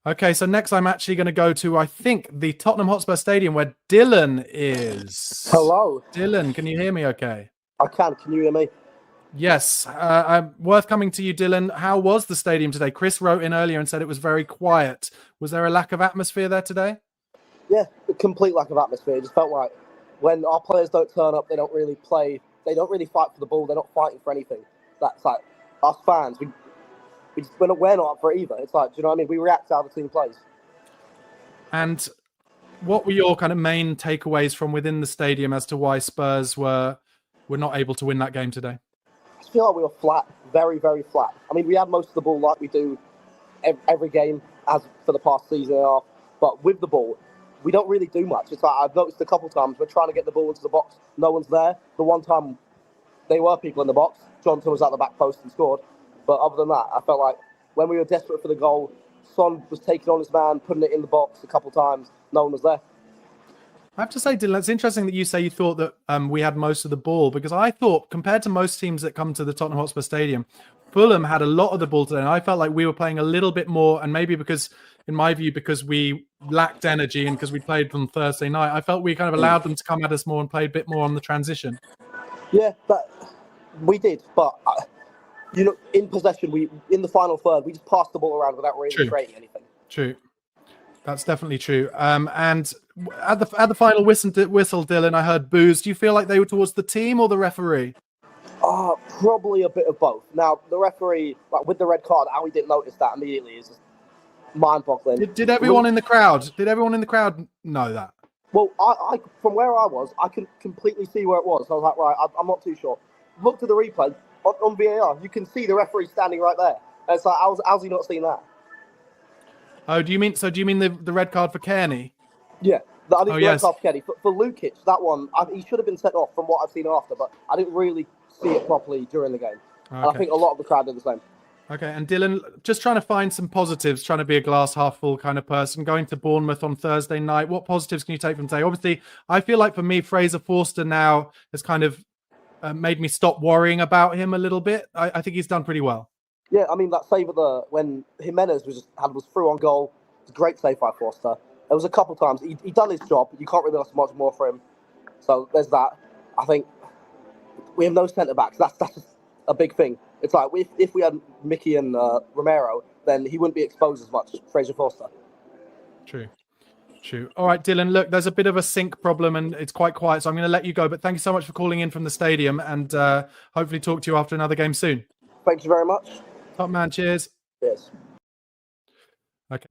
Okay, so next I'm actually going to go to, I think, the Tottenham Hotspur Stadium where Dillon is. Hello. Dillon, can you hear me okay? I can. Can you hear me? Yes. Worth coming to you, Dillon. How was the stadium today? Chris wrote in earlier and said it was very quiet. Was there a lack of atmosphere there today? Yeah, a complete lack of atmosphere. It just felt like when our players don't turn up, they don't really play. They don't really fight for the ball. They're not fighting for anything. That's like us fans. We're not up for it either. It's like, do you know what I mean? We react to how the team plays. And what were your kind of main takeaways from within the stadium as to why Spurs were not able to win that game today? I just feel like we were flat, very, very flat. I mean, we had most of the ball like we do every game as for the past season and a half. But with the ball, we don't really do much. It's like I've noticed a couple times we're trying to get the ball into the box. No one's there. The one time there were people in the box, Johnson was at the back post and scored. But other than that, I felt like when we were desperate for the goal, Son was taking on his man, putting it in the box a couple times. No one was there. I have to say, Dillon, it's interesting that you say you thought that we had most of the ball, because I thought, compared to most teams that come to the Tottenham Hotspur Stadium, Fulham had a lot of the ball today, and I felt like we were playing a little bit more, and maybe because, in my view, because we lacked energy and because we played on Thursday night, I felt we kind of allowed them to come at us more and played a bit more on the transition. Yeah, we did, but... you know, in possession, in the final third, we just passed the ball around without really creating anything. True. That's definitely true. And at the final whistle, Dillon, I heard boos. Do you feel like they were towards the team or the referee? Probably a bit of both. Now, the referee, like with the red card, how he didn't notice that immediately is just mind-boggling. Did everyone in the crowd? Did everyone in the crowd know that? Well, I from where I was, I could completely see where it was. So I was like, right, I'm not too sure. Looked at the replay. On VAR, you can see the referee standing right there. And it's like, how's he not seen that? Oh, do you mean the red card for Kearney? Yeah, I think the red card for Kearney. For Lukic, that one, he should have been sent off from what I've seen after, but I didn't really see it properly during the game. Okay. And I think a lot of the crowd did the same. Okay, and Dillon, just trying to find some positives, trying to be a glass half full kind of person, going to Bournemouth on Thursday night. What positives can you take from today? Obviously, I feel like for me, Fraser Forster now has kind of made me stop worrying about him a little bit. I think he's done pretty well. Yeah, I mean, that save when Jimenez was through on goal, it was a great save by Forster. There was a couple times he done his job. You can't really ask much more for him. So there's that. I think we have no centre backs. That's just a big thing. It's like if we had Mickey and Romero, then he wouldn't be exposed as much. Fraser Forster. True. All right, Dillon, look, there's a bit of a sync problem and it's quite quiet, so I'm going to let you go. But thank you so much for calling in from the stadium, and hopefully talk to you after another game soon. Thank you very much. Top man, cheers. Cheers. Okay.